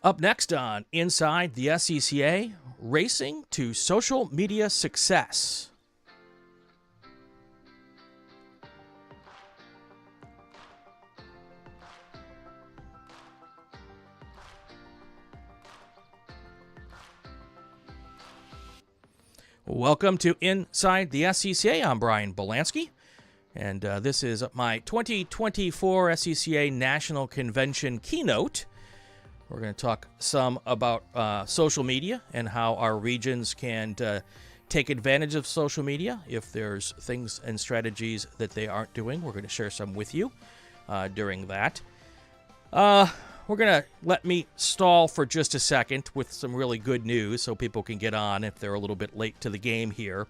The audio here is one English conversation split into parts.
Up next on Inside the SCCA, racing to social media success. Welcome to Inside the SCCA. I'm Brian Bielanski, and this is my 2024 SCCA National Convention keynote. We're going to talk some about social media and how our regions can take advantage of social media. If there's things and strategies that they aren't doing, we're going to share some with you during that. We're going to let me stall for just a second with some really good news so people can get on if they're a little bit late to the game here.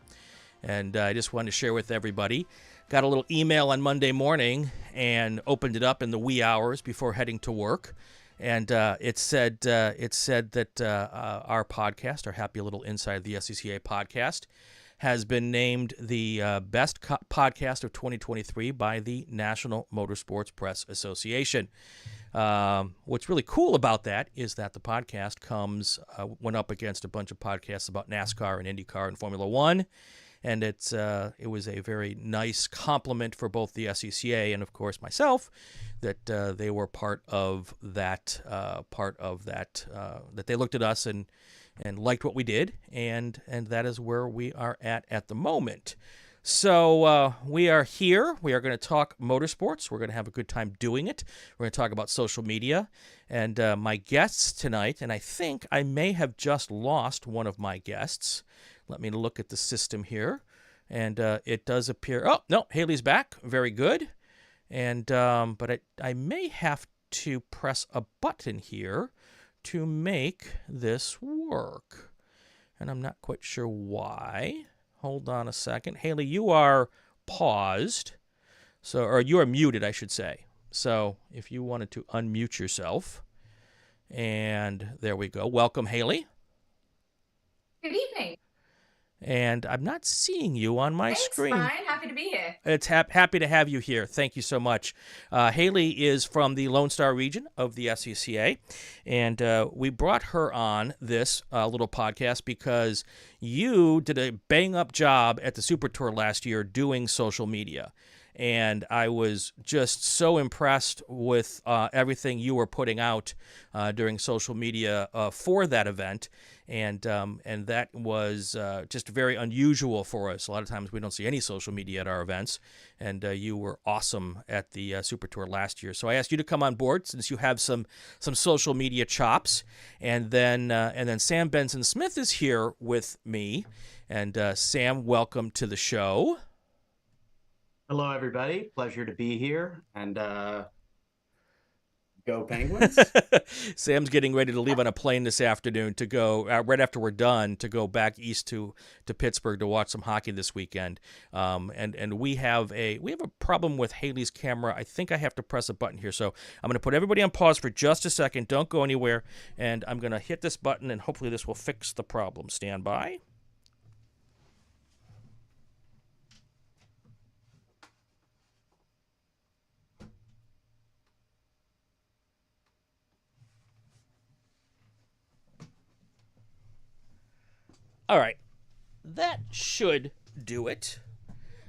And I just wanted to share with everybody. Got a little email on Monday morning and opened it up in the wee hours before heading to work. And it said that our podcast, our Happy Little Inside the SCCA podcast, has been named the best podcast of 2023 by the National Motorsports Press Association. What's really cool about that is that the podcast went up against a bunch of podcasts about NASCAR and IndyCar and Formula One. And it was a very nice compliment for both the SCCA and, of course, myself that they were part of that, that they looked at us and liked what we did, and that is where we are at the moment. So we are here. We are going to talk motorsports. We're going to have a good time doing it. We're going to talk about social media. And my guests tonight, and I think I may have just lost one of my guests. Let me look at the system here. And it does appear... Oh, no, Haley's back. Very good. And but I may have to press a button here to make this work. And I'm not quite sure why. Hold on a second. Haley, you are paused. Or you are muted, I should say. So if you wanted to unmute yourself. And there we go. Welcome, Haley. Good evening. And I'm not seeing you on my screen. Thanks, Brian. Happy to be here. It's happy to have you here. Thank you so much. Haley is from the Lone Star region of the SCCA, and we brought her on this little podcast because you did a bang-up job at the Super Tour last year doing social media. And I was just so impressed with everything you were putting out during social media for that event. And that was just very unusual for us. A lot of times we don't see any social media at our events. And you were awesome at the Super Tour last year. So I asked you to come on board since you have some social media chops. And then Sam Benson-Smith is here with me. And Sam, welcome to the show. Hello, everybody. Pleasure to be here. And go Penguins. Sam's getting ready to leave on a plane this afternoon to go, right after we're done, to go back east to Pittsburgh to watch some hockey this weekend. And we have a problem with Haley's camera. I think I have to press a button here. So I'm going to put everybody on pause for just a second. Don't go anywhere. And I'm going to hit this button, and hopefully this will fix the problem. Stand by. All right, that should do it.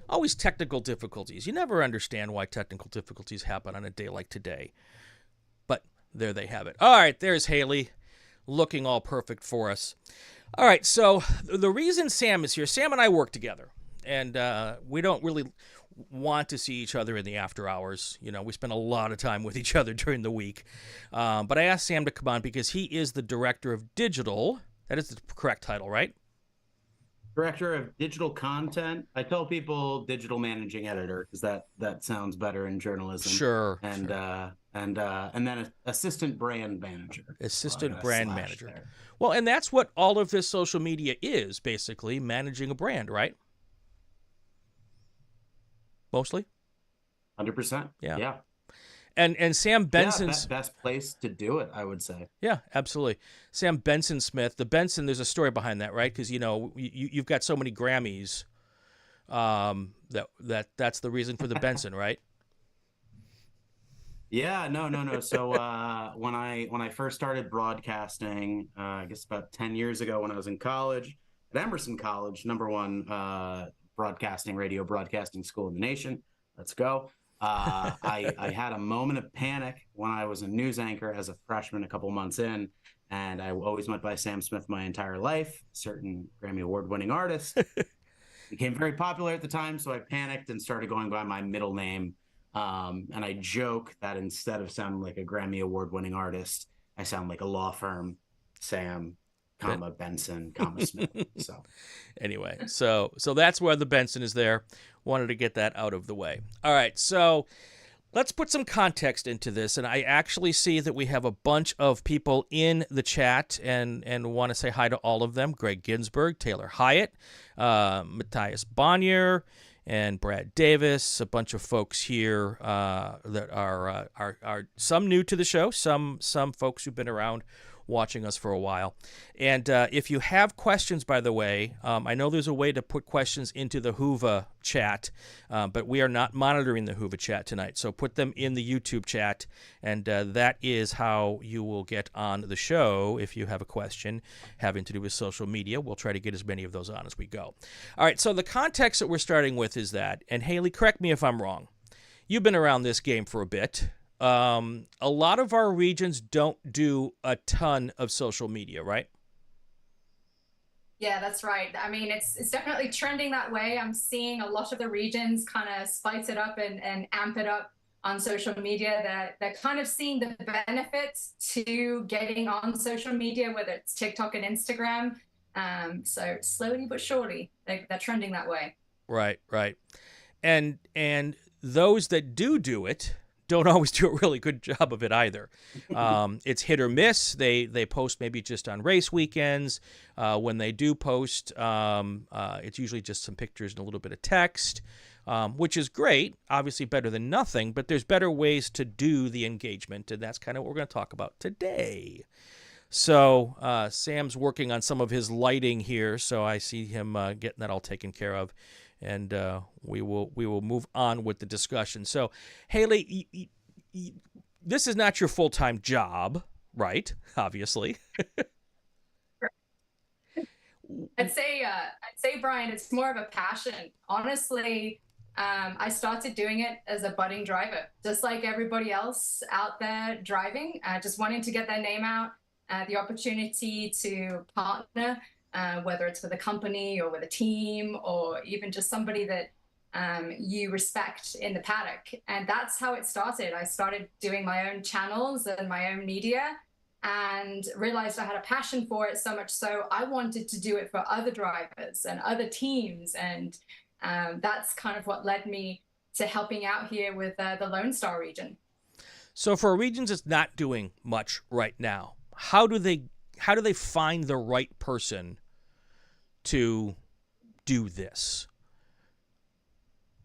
Always technical difficulties. You never understand why technical difficulties happen on a day like today. But there they have it. All right, there's Haley looking all perfect for us. All right, so the reason Sam is here, Sam and I work together. And we don't really want to see each other in the after hours. You know, we spend a lot of time with each other during the week. But I asked Sam to come on because he is the director of digital. That is the correct title, right? Director of digital content. I tell people digital managing editor because that sounds better in journalism. Sure. And then assistant brand manager. Assistant brand manager. There. Well, and that's what all of this social media is, basically, managing a brand, right? Mostly? 100%. Yeah. And Sam Benson's... best place to do it, I would say. Yeah, absolutely. Sam Benson-Smith. The Benson, there's a story behind that, right? Because, you know, you've got so many Grammys. That's the reason for the Benson, right? Yeah, no. So when I first started broadcasting, I guess about 10 years ago when I was in college at Emerson College, number one radio broadcasting school in the nation. Let's go. I had a moment of panic when I was a news anchor as a freshman a couple months in, and I always went by Sam Smith my entire life, certain Grammy Award winning artist. Became very popular at the time, so I panicked and started going by my middle name. And I joke that instead of sounding like a Grammy Award-winning artist, I sound like a law firm, Sam, comma Benson, comma Smith. So Anyway, so that's where the Benson is there. Wanted to get that out of the way. All right, so let's put some context into this. And I actually see that we have a bunch of people in the chat and want to say hi to all of them. Greg Ginsburg, Taylor Hyatt, Matthias Bonnier, and Brad Davis, a bunch of folks here that are some new to the show, some folks who've been around watching us for a while. And if you have questions, by the way, I know there's a way to put questions into the Whova chat, but we are not monitoring the Whova chat tonight. So put them in the YouTube chat, and that is how you will get on the show if you have a question having to do with social media. We'll try to get as many of those on as we go. All right, so the context that we're starting with is that, and Haley, correct me if I'm wrong, you've been around this game for a bit. A lot of our regions don't do a ton of social media, right? Yeah, that's right. I mean, it's definitely trending that way. I'm seeing a lot of the regions kind of spice it up and amp it up on social media. They're kind of seeing the benefits to getting on social media, whether it's TikTok and Instagram. So slowly but surely, they're trending that way. Right. And those that do it don't always do a really good job of it either. It's hit or miss. They post maybe just on race weekends. When they do post, it's usually just some pictures and a little bit of text, which is great, obviously better than nothing, but there's better ways to do the engagement, and that's kind of what we're going to talk about today. So Sam's working on some of his lighting here, so I see him getting that all taken care of. And we will move on with the discussion. So, Haley, this is not your full-time job, right? Obviously. I'd say, Brian, it's more of a passion. Honestly, I started doing it as a budding driver, just like everybody else out there driving, just wanting to get their name out, the opportunity to partner. Whether it's with a company or with a team or even just somebody that you respect in the paddock. And that's how it started. I started doing my own channels and my own media and realized I had a passion for it so much so I wanted to do it for other drivers and other teams. And that's kind of what led me to helping out here with the Lone Star region. So for regions that's not doing much right now, how do they find the right person to do this?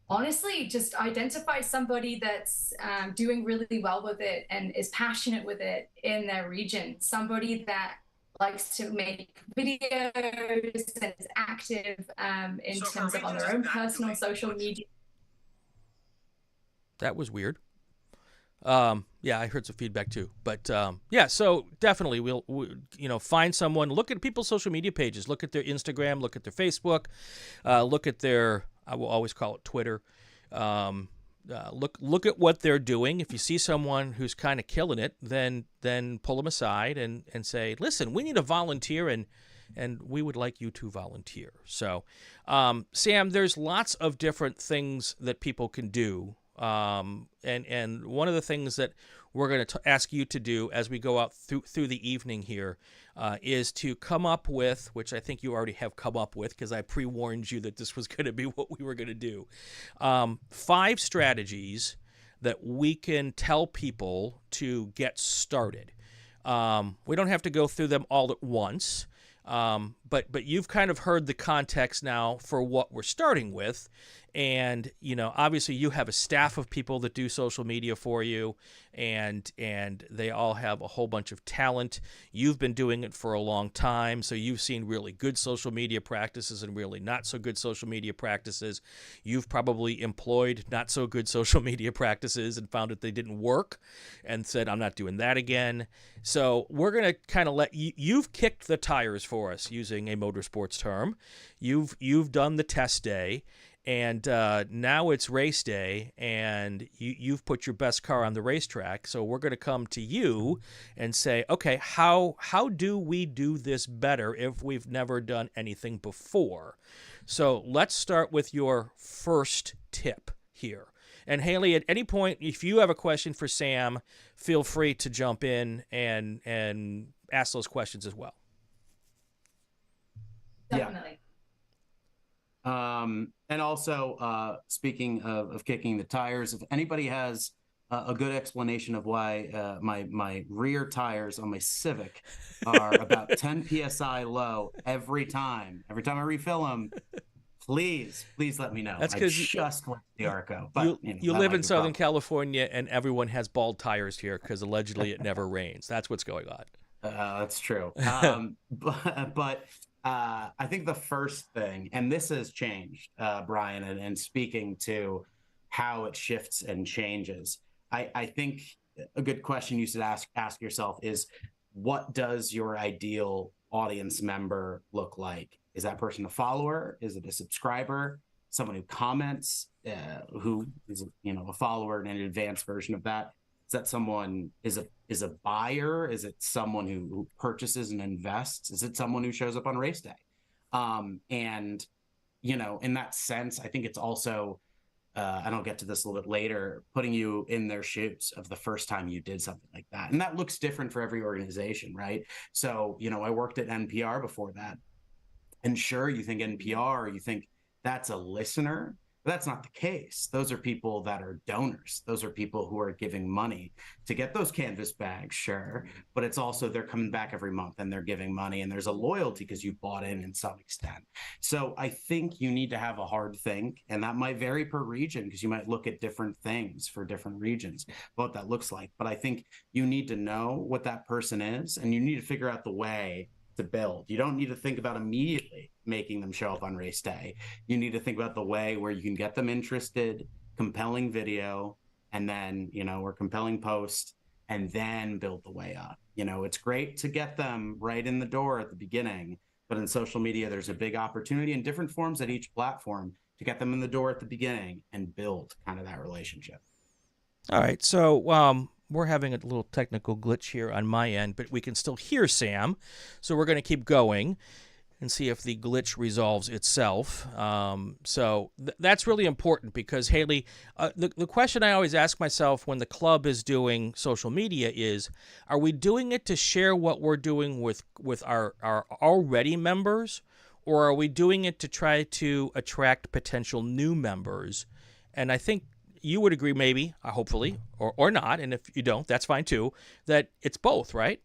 Honestly, just identify somebody that's doing really well with it and is passionate with it in their region. Somebody that likes to make videos and is active in terms of on their own personal social media. That was weird. Yeah, I heard some feedback too. But yeah, so definitely we'll find someone, look at people's social media pages, look at their Instagram, look at their Facebook, look at their, I will always call it Twitter. Look at what they're doing. If you see someone who's kind of killing it, then pull them aside and say, listen, we need a volunteer and we would like you to volunteer. So, Sam, there's lots of different things that people can do. And one of the things that we're going to ask you to do as we go out through the evening here is to come up with, which I think you already have come up with because I pre-warned you that this was going to be what we were going to do, 5 strategies that we can tell people to get started. We don't have to go through them all at once. But you've kind of heard the context now for what we're starting with, And, obviously you have a staff of people that do social media for you, and they all have a whole bunch of talent. You've been doing it for a long time, so you've seen really good social media practices and really not so good social media practices. You've probably employed not so good social media practices and found that they didn't work and said, I'm not doing that again. So we're going to kind of let you've kicked the tires for us, using a motorsports term. You've done the test day. And now it's race day, and you've put your best car on the racetrack. So we're going to come to you and say, okay, how do we do this better if we've never done anything before? So let's start with your first tip here. And Haley, at any point, if you have a question for Sam, feel free to jump in and ask those questions as well. Definitely. And also, speaking of kicking the tires, if anybody has a good explanation of why my rear tires on my Civic are about 10 psi low every time I refill them, please let me know. That's because I just went to the Arco. But you live in Southern California, and everyone has bald tires here because allegedly it never rains. That's what's going on. That's true. But I think the first thing, and this has changed, Brian, and speaking to how it shifts and changes, I think a good question you should ask yourself is, what does your ideal audience member look like? Is that person a follower? Is it a subscriber? Someone who comments, who is a follower and an advanced version of that? Is that someone is a buyer? Is it someone who purchases and invests? Is it someone who shows up on race day? And in that sense, I think it's also, and I'll get to this a little bit later, putting you in their shoes of the first time you did something like that. And that looks different for every organization, right? So, I worked at NPR before that. And sure, you think NPR, you think that's a listener. But that's not the case. Those are people that are donors. Those are people who are giving money to get those canvas bags, sure. But it's also they're coming back every month and they're giving money, and there's a loyalty because you bought in some extent. So I think you need to have a hard think, and that might vary per region because you might look at different things for different regions, what that looks like. But I think you need to know what that person is, and you need to figure out the way to build. You don't need to think about immediately making them show up on race day. You need to think about the way where you can get them interested, compelling video, and then, or compelling post, and then build the way up. It's great to get them right in the door at the beginning, but in social media, there's a big opportunity in different forms at each platform to get them in the door at the beginning and build kind of that relationship. All right. So, we're having a little technical glitch here on my end, but we can still hear Sam. So we're going to keep going and see if the glitch resolves itself. So that's really important because, Haley, the question I always ask myself when the club is doing social media is, are we doing it to share what we're doing with our already members, or are we doing it to try to attract potential new members? And I think you would agree, maybe, hopefully, or not, and if you don't, that's fine too, that it's both, right?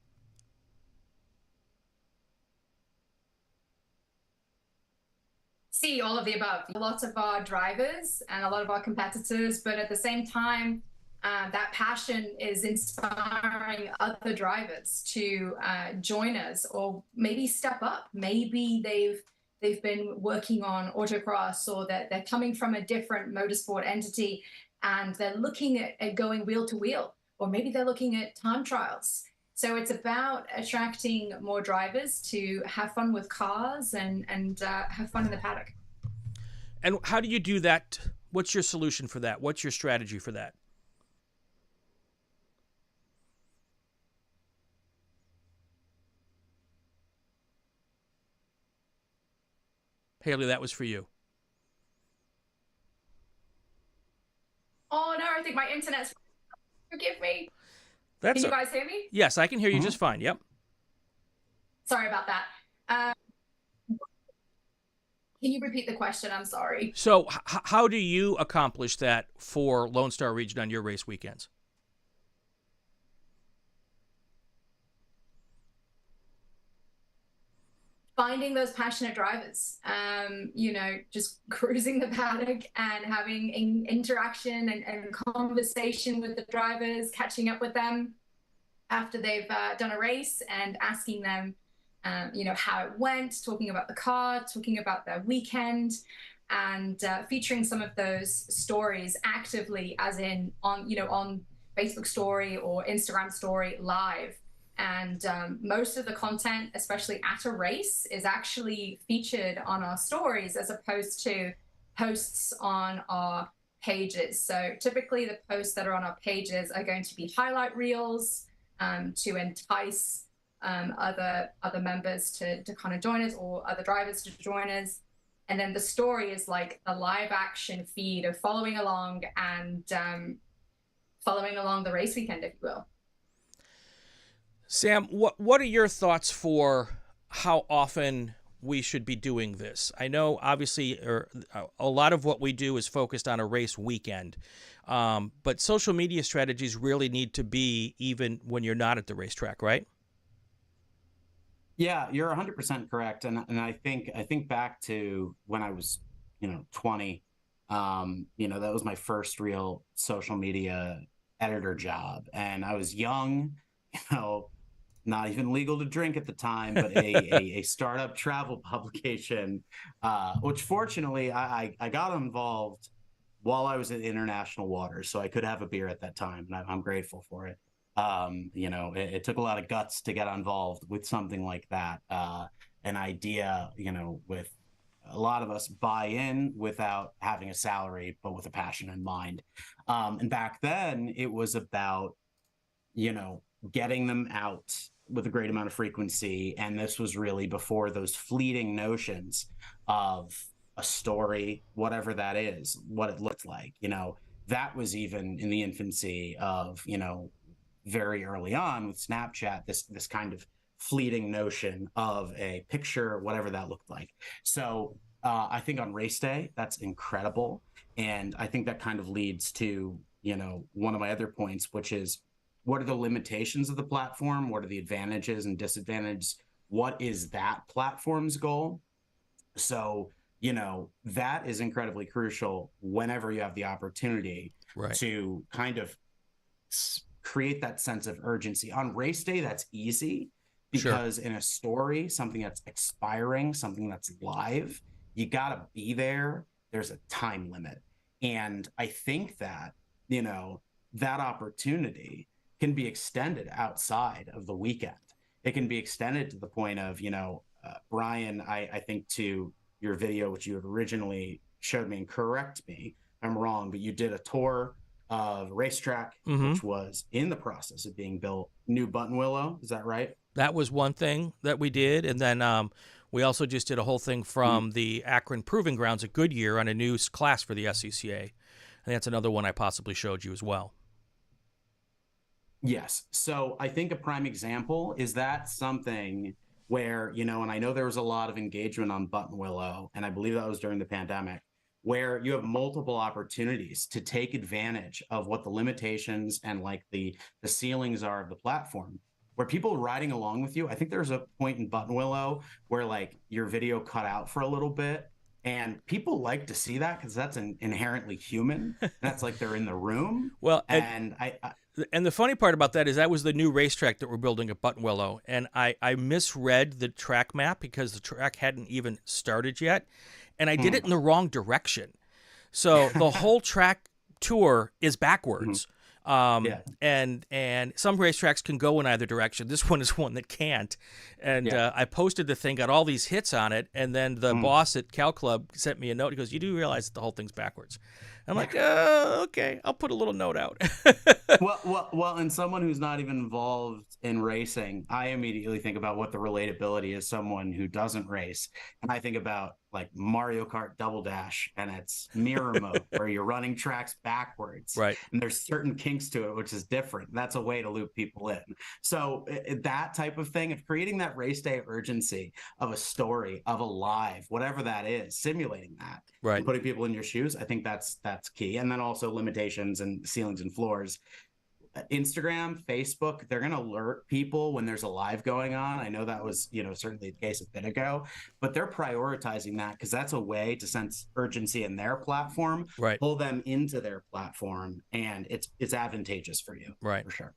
See, all of the above. Lots of our drivers and a lot of our competitors, but at the same time, that passion is inspiring other drivers to join us or maybe step up. Maybe they've been working on autocross, or that they're coming from a different motorsport entity and they're looking at going wheel to wheel, or maybe they're looking at time trials. So it's about attracting more drivers to have fun with cars and have fun in the paddock. And how do you do that? What's your solution for that? What's your strategy for that? Haley, that was for you. Oh, no, I think my internet's... Forgive me. Can you guys hear me? Yes, I can hear you just fine. Yep. Sorry about that. Can you repeat the question? I'm sorry. So how do you accomplish that for Lone Star Region on your race weekends? finding those passionate drivers, just cruising the paddock and having interaction and conversation with the drivers, catching up with them after they've done a race and asking them, how it went, talking about the car, talking about their weekend, and featuring some of those stories actively, as in on Facebook story or Instagram story live. And most of the content, especially at a race, is actually featured on our stories as opposed to posts on our pages. So typically the posts that are on our pages are going to be highlight reels to entice other members to kind of join us, or other drivers to join us. And then the story is like a live action feed of following along and following along the race weekend, if you will. Sam, what are your thoughts for how often we should be doing this? I know, obviously, a lot of what we do is focused on a race weekend, but social media strategies really need to be even when you're not at the racetrack, right? Yeah, you're 100% correct, and I think back to when I was 20. That was my first real social media editor job, and I was young, not even legal to drink at the time, but a startup travel publication, which fortunately I got involved while I was in international waters, so I could have a beer at that time, and I'm grateful for it. It took a lot of guts to get involved with something like that, an idea, with a lot of us buy in without having a salary, but with a passion in mind. And back then it was about, getting them out with a great amount of frequency. And this was really before those fleeting notions of a story, whatever that is, what it looked like, that was even in the infancy of, very early on with Snapchat, this kind of fleeting notion of a picture, whatever that looked like. So I think on race day, that's incredible. And I think that kind of leads to, one of my other points, which is, what are the limitations of the platform? What are the advantages and disadvantages? What is that platform's goal? So, that is incredibly crucial whenever you have the opportunity to kind of create that sense of urgency. On race day, that's easy because in a story, something that's expiring, something that's live, you got to be there. There's a time limit. And I think that, that opportunity can be extended outside of the weekend. It can be extended to the point of, Brian, I think to your video, which you had originally showed me, and correct me if I'm wrong, but you did a tour of racetrack, which was in the process of being built, New Buttonwillow. Is that right? That was one thing that we did. And then we also just did a whole thing from the Akron Proving Grounds at Goodyear on a new class for the SCCA. And that's another one I possibly showed you as well. Yes. So I think a prime example is that something where, and I know there was a lot of engagement on Buttonwillow, and I believe that was during the pandemic, where you have multiple opportunities to take advantage of what the limitations and like the ceilings are of the platform, where people riding along with you. I think there's a point in Buttonwillow where like your video cut out for a little bit, and people like to see that because that's inherently human. That's like they're in the room. Well, and the funny part about that is that was the new racetrack that we're building at Buttonwillow, and I misread the track map because the track hadn't even started yet, and I did it in the wrong direction. So the whole track tour is backwards. And some racetracks can go in either direction. This one is one that can't. And I posted the thing, got all these hits on it, and then the boss at Cal Club sent me a note. He goes, "You do realize that the whole thing's backwards?" I'm like, okay, I'll put a little note out. well, and someone who's not even involved in racing, I immediately think about what the relatability is someone who doesn't race. And I think about like Mario Kart Double Dash, and it's mirror mode where you're running tracks backwards. Right. And there's certain kinks to it, which is different. That's a way to loop people in. So that type of thing, of creating that race day urgency of a story, of a live, whatever that is, simulating that, right, putting people in your shoes, I think that's key. And then also limitations and ceilings and floors. Instagram, Facebook, they're going to alert people when there's a live going on. I know that was, certainly the case a bit ago, but they're prioritizing that because that's a way to sense urgency in their platform, right, pull them into their platform, and it's advantageous for you, right, for sure.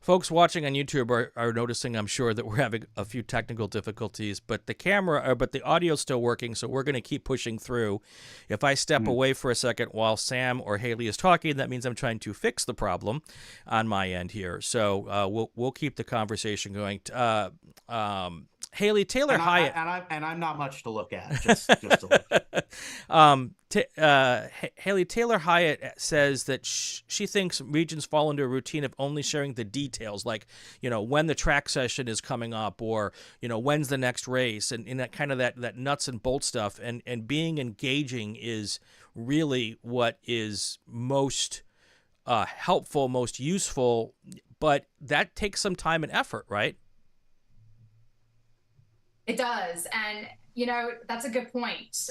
Folks watching on YouTube are noticing, I'm sure, that we're having a few technical difficulties, but the audio's still working, so we're going to keep pushing through. If I step away for a second while Sam or Haley is talking, that means I'm trying to fix the problem on my end here. So we'll keep the conversation going. Haley Taylor Hyatt, and I'm not much to look at. Just to look at. Haley Taylor Hyatt says that she thinks regions fall into a routine of only sharing the details, like when the track session is coming up, or when's the next race, and that kind of that nuts and bolts stuff. And being engaging is really what is most helpful, most useful, but that takes some time and effort, right? It does. And, that's a good point.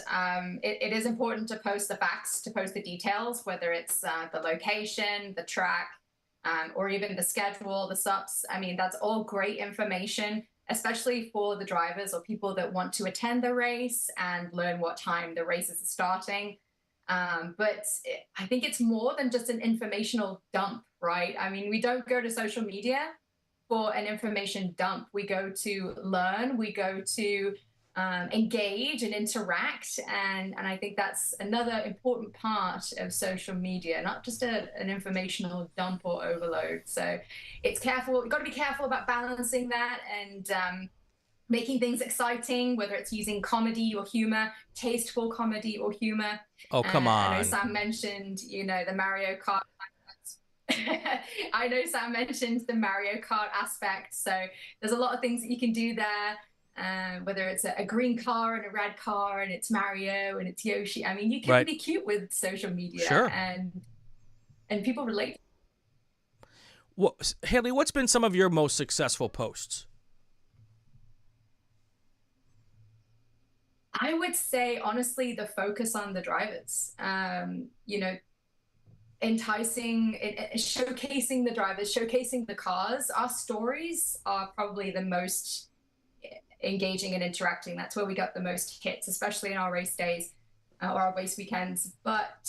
It is important to post the facts, to post the details, whether it's the location, the track, or even the schedule, the subs. I mean, that's all great information, especially for the drivers or people that want to attend the race and learn what time the races are starting. But I think it's more than just an informational dump, right? I mean, we don't go to social media for an information dump. We go to learn, we go to engage and interact. And I think that's another important part of social media, not just an informational dump or overload. So it's careful. You've got to be careful about balancing that and making things exciting, whether it's using comedy or humor, tasteful comedy or humor. Oh, come on. I know Sam mentioned, the Mario Kart. I know Sam mentioned the Mario Kart aspect, so there's a lot of things that you can do there, whether it's a green car and a red car and it's Mario and it's Yoshi. I mean, you can be cute with social media, sure, and people relate. Well, Haley, what's been some of your most successful posts? I would say, honestly, the focus on the drivers. Enticing, showcasing the drivers, showcasing the cars. Our stories are probably the most engaging and interacting. That's where we got the most hits, especially in our race days or our race weekends. But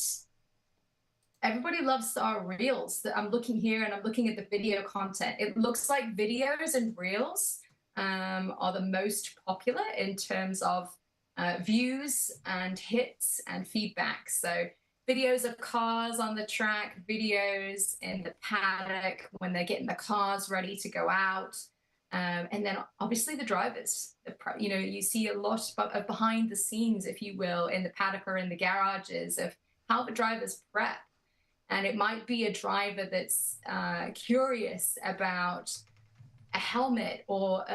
everybody loves our reels. I'm looking here and I'm looking at the video content. It looks like videos and reels are the most popular in terms of views and hits and feedback. So videos of cars on the track, videos in the paddock when they're getting the cars ready to go out. And then obviously the drivers, you see a lot of behind the scenes, if you will, in the paddock or in the garages of how the drivers prep. And it might be a driver that's curious about a helmet or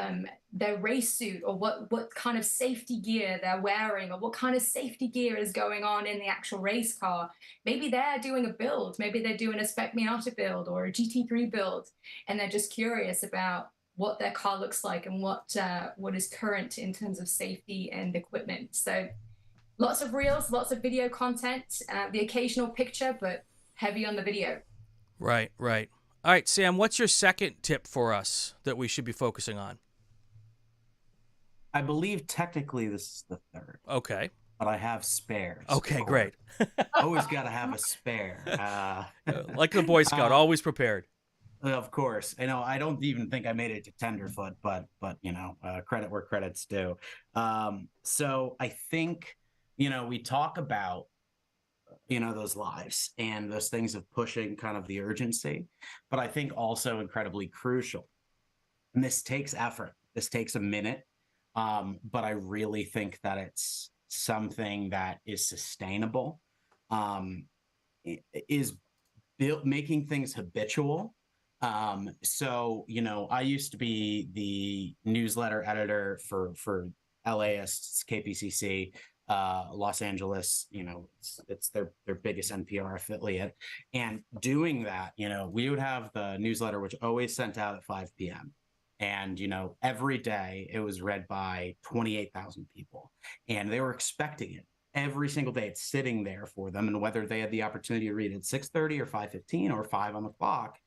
their race suit, or what kind of safety gear they're wearing, or what kind of safety gear is going on in the actual race car. Maybe they're doing a build, maybe they're doing a Spec Miata build or a GT3 build, and they're just curious about what their car looks like and what is current in terms of safety and equipment. So lots of reels, lots of video content, the occasional picture, but heavy on the video. Right. All right, Sam, what's your second tip for us that we should be focusing on? I believe technically this is the third. Okay. But I have spares. Okay, great. Always got to have a spare. Like the Boy Scout, always prepared. Of course. I don't even think I made it to tenderfoot, but credit where credit's due. So I think, we talk about those lives and those things of pushing kind of the urgency, but I think also incredibly crucial. And this takes effort. This takes a minute. But I really think that it's something that is sustainable, is making things habitual. So, I used to be the newsletter editor for LAist, KPCC, Los Angeles, it's their biggest NPR affiliate. And doing that, we would have the newsletter, which always sent out at 5 p.m. And, every day it was read by 28,000 people, and they were expecting it every single day. It's sitting there for them. And whether they had the opportunity to read at 6:30 or 5:15 or 5 on the clock,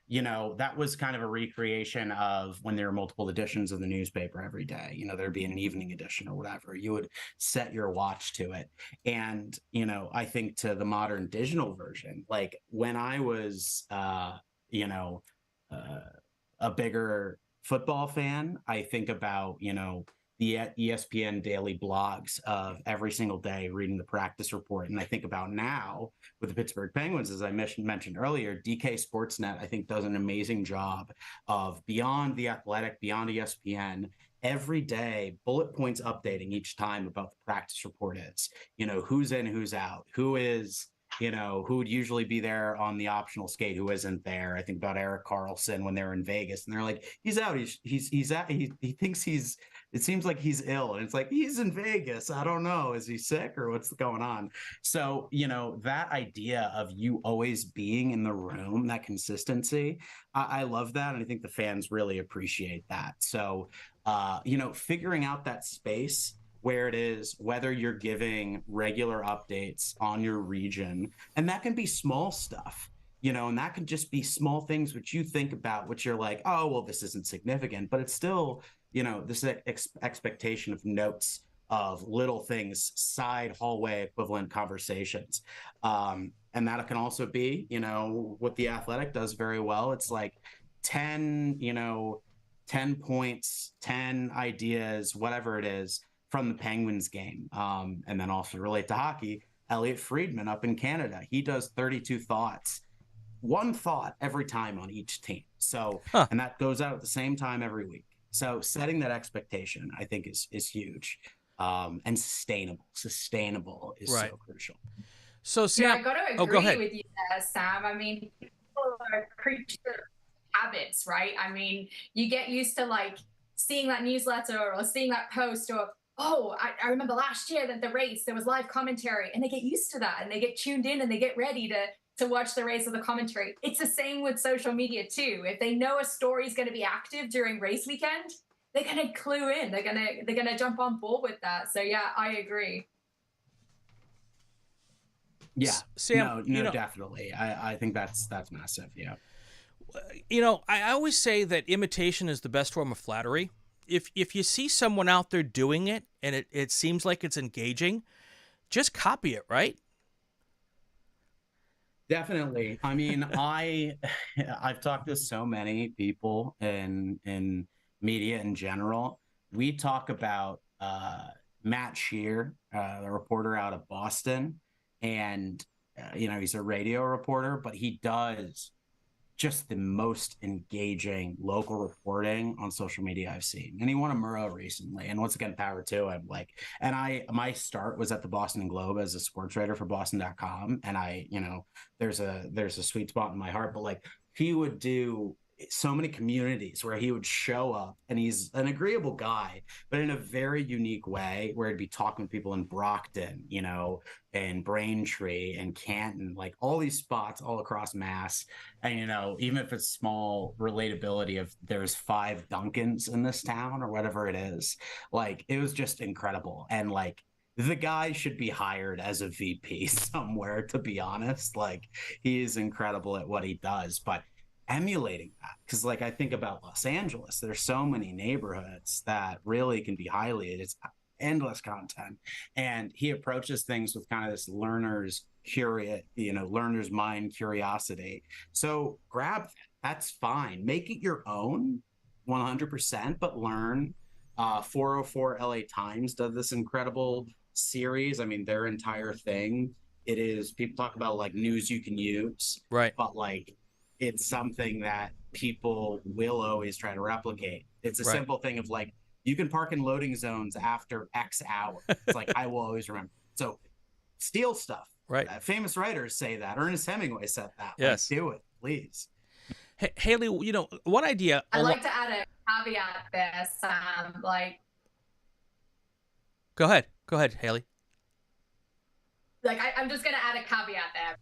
that was kind of a recreation of when there were multiple editions of the newspaper every day. There'd be an evening edition or whatever. You would set your watch to it. And, I think to the modern digital version, like when I was, a bigger football fan, I think about, the ESPN daily blogs of every single day reading the practice report. And I think about now with the Pittsburgh Penguins, as I mentioned earlier, DK Sportsnet, I think, does an amazing job of beyond The Athletic, beyond ESPN, every day, bullet points updating each time about the practice report is, who's in, who's out, who is, who would usually be there on the optional skate, who isn't there. I think about Eric Carlson when they were in Vegas and they're like, he's out. He's out. He thinks it seems like he's ill. And it's like, he's in Vegas. I don't know. Is he sick or what's going on? So, that idea of you always being in the room, that consistency, I love that. And I think the fans really appreciate that. So, figuring out that space where it is, whether you're giving regular updates on your region, and that can be small stuff, and that can just be small things which you think about, which you're like, oh, well, this isn't significant, but it's still, this expectation of notes of little things, side hallway equivalent conversations. And that can also be, what The Athletic does very well. It's like 10 points, 10 ideas, whatever it is, from the Penguins game. And then also relate to hockey, Elliot Friedman up in Canada, he does 32 thoughts, one thought every time on each team. So, and that goes out at the same time every week. So setting that expectation, I think is huge. And sustainable is so crucial. So Sam, I got to agree with you there, Sam. I mean, people are creatures of habits, right? I mean, you get used to like seeing that newsletter or seeing that post or, oh, I remember last year that the race, there was live commentary, and they get used to that and they get tuned in and they get ready to watch the race or the commentary. It's the same with social media too. If they know a story is going to be active during race weekend, they're going to clue in. They're going to jump on board with that. So yeah, I agree. Yeah, Sam, no, definitely. I think that's massive. Yeah. I always say that imitation is the best form of flattery. If you see someone out there doing it and it seems like it's engaging, just copy it, right? Definitely. I mean, I've talked to so many people in media in general. We talk about Matt Shear, the reporter out of Boston, and he's a radio reporter, but he does just the most engaging local reporting on social media I've seen. And he won a Murrow recently. And once again, power to him. My start was at the Boston Globe as a sports writer for Boston.com. And there's a sweet spot in my heart, but he would do so many communities where he would show up, and he's an agreeable guy, but in a very unique way, where he'd be talking to people in Brockton, and Braintree and Canton, like all these spots all across Mass. And, even if it's small relatability of there's 5 Duncans in this town or whatever it is, it was just incredible. And the guy should be hired as a VP somewhere, to be honest. He is incredible at what he does, but emulating that, because I think about Los Angeles, there's so many neighborhoods that really can be highlighted. It's endless content, and he approaches things with kind of this learner's mind curiosity. So grab that. That's fine. Make it your own 100%, but learn. 404 LA Times does this incredible series. I mean, their entire thing, it is, people talk about news you can use, right? But it's something that people will always try to replicate. It's a simple thing of you can park in loading zones after X hour. It's I will always remember. So steal stuff. Right. Famous writers say that. Ernest Hemingway said that. Yes. Do it, please. Haley, one idea. I'd like to add a caveat there, Sam. Go ahead, Haley. I'm just going to add a caveat there.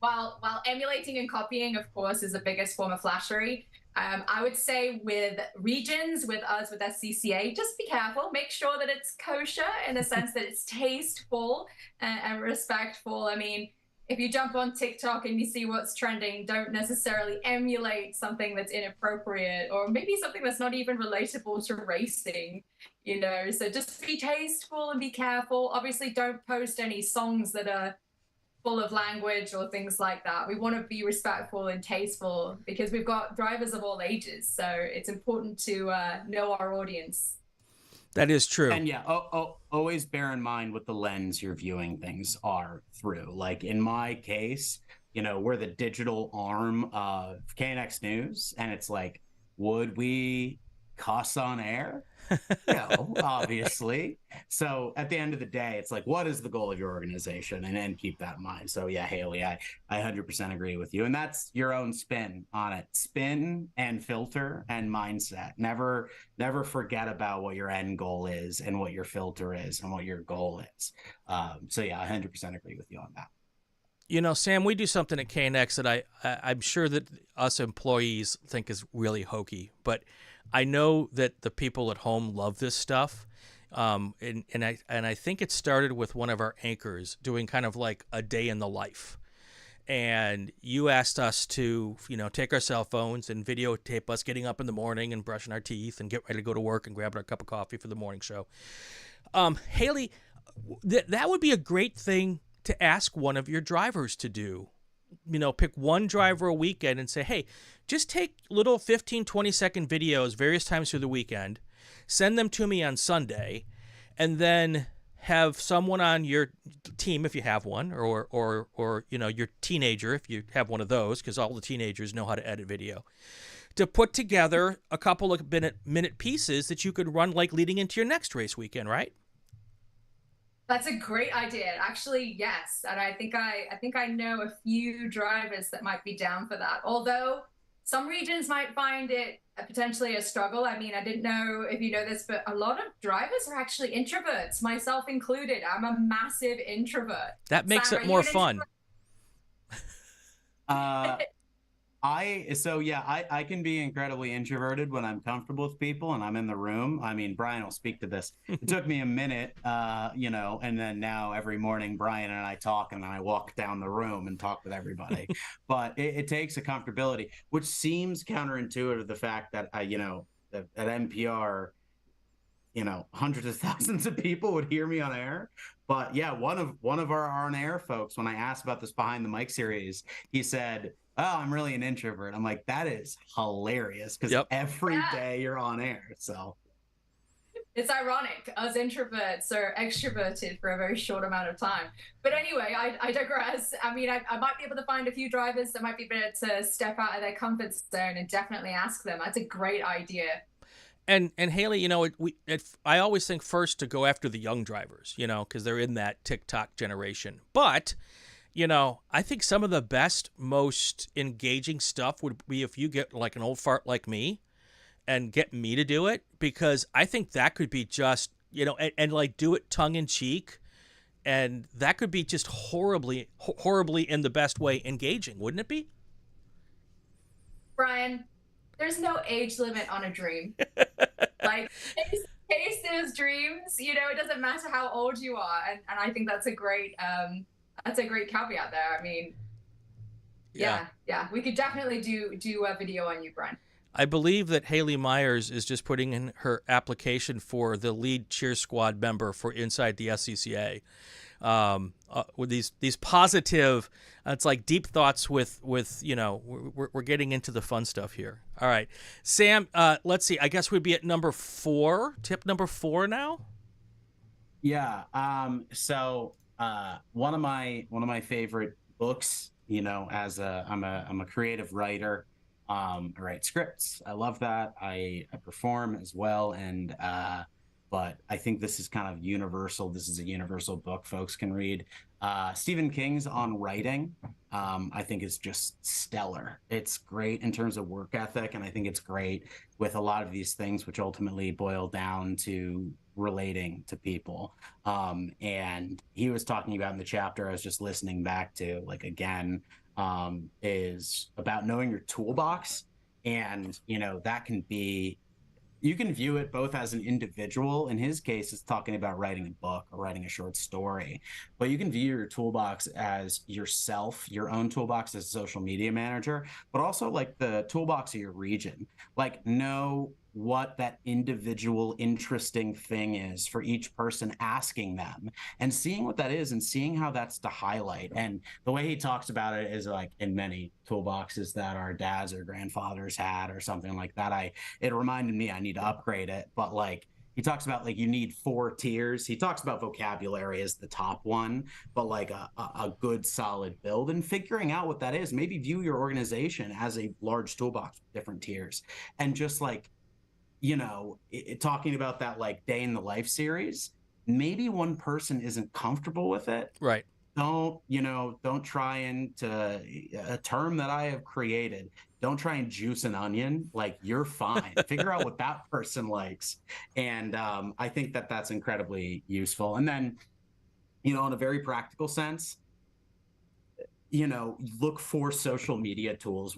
While emulating and copying, of course, is the biggest form of flattery, I would say with regions, with us, with SCCA, just be careful. Make sure that it's kosher in the sense that it's tasteful and respectful. I mean, if you jump on TikTok and you see what's trending, don't necessarily emulate something that's inappropriate or maybe something that's not even relatable to racing, you know. So just be tasteful and be careful. Obviously, don't post any songs that are full of language or things like that. We want to be respectful and tasteful because we've got drivers of all ages. So it's important to know our audience. That is true. And yeah, always bear in mind what the lens you're viewing things are through. Like in my case, you know, we're the digital arm of KNX News, and it's like, would we cuss on air? No, obviously. So at the end of the day, it's like, what is the goal of your organization? And keep that in mind. So yeah, Haley, I 100% agree with you. And that's your own spin on it. Spin and filter and mindset. Never forget about what your end goal is and what your filter is and what your goal is. So yeah, I 100% agree with you on that. You know, Sam, we do something at KNX that I'm sure that us employees think is really hokey, but I know that the people at home love this stuff, and I think it started with one of our anchors doing kind of like a day in the life, and you asked us to, you know, take our cell phones and videotape us getting up in the morning and brushing our teeth and get ready to go to work and grab our cup of coffee for the morning show. Haley, that would be a great thing to ask one of your drivers to do. You know, pick one driver a weekend and say, hey, just take little 15, 20-second videos various times through the weekend, send them to me on Sunday, and then have someone on your team, if you have one, or you know, your teenager, if you have one of those, because all the teenagers know how to edit video, to put together a couple of minute pieces that you could run like leading into your next race weekend, right? That's a great idea. Actually, yes. And I think I know a few drivers that might be down for that. Although some regions might find it potentially a struggle. I mean, I didn't know if you know this, but a lot of drivers are actually introverts, myself included. I'm a massive introvert. That makes it more fun. I can be incredibly introverted when I'm comfortable with people and I'm in the room. I mean, Brian will speak to this. It took me a minute, you know, and then now every morning Brian and I talk, and then I walk down the room and talk with everybody. But it takes a comfortability, which seems counterintuitive to the fact that you know, at NPR, you know, hundreds of thousands of people would hear me on air. But yeah, one of our on-air folks, when I asked about this Behind the Mic series, he said, oh, I'm really an introvert. I'm like, that is hilarious, because every day you're on air. So it's ironic. Us introverts are extroverted for a very short amount of time. But anyway, I digress. I mean, I might be able to find a few drivers that might be able to step out of their comfort zone and definitely ask them. That's a great idea. And Haley, you know, I always think first to go after the young drivers, you know, because they're in that TikTok generation. But you know, I think some of the best, most engaging stuff would be if you get like an old fart like me and get me to do it, because I think that could be just, you know, and like do it tongue in cheek. And that could be just horribly in the best way engaging, wouldn't it be? Brian, there's no age limit on a dream. Like, chase those dreams. You know, it doesn't matter how old you are. And I think that's a great caveat there. I mean, yeah. We could definitely do a video on you, Brian. I believe that Haley Myers is just putting in her application for the lead cheer squad member for Inside the SCCA. With these positive, it's like deep thoughts with you know, we're getting into the fun stuff here. All right, Sam, let's see. I guess we'd be at number 4, tip number 4 now. Yeah. So one of my favorite books, you know, as I'm a creative writer. I write scripts. I love that. I perform as well. And but I think this is kind of universal. This is a universal book folks can read. Stephen King's On Writing, I think is just stellar. It's great in terms of work ethic, and I think it's great with a lot of these things, which ultimately boil down to relating to people. And he was talking about in the chapter I was just listening back to, like, again, is about knowing your toolbox. And, you know, that can be you can view it both as an individual. In his case, it's talking about writing a book or writing a short story. But you can view your toolbox as yourself, your own toolbox as a social media manager, but also like the toolbox of your region. Like, know what that individual interesting thing is for each person, asking them and seeing what that is and seeing how that's to highlight. And the way he talks about it is like in many toolboxes that our dads or grandfathers had or something like that. It reminded me I need to upgrade it, but like he talks about like you need 4 tiers. He talks about vocabulary as the top one, but like a good solid build, and figuring out what that is. Maybe view your organization as a large toolbox with different tiers, and just like, you know, talking about that like day in the life series, maybe one person isn't comfortable with it. Right. Don't try and a term that I have created, don't try and juice an onion. Like, you're fine. Figure out what that person likes. And I think that that's incredibly useful. And then, you know, in a very practical sense, you know, look for social media tools.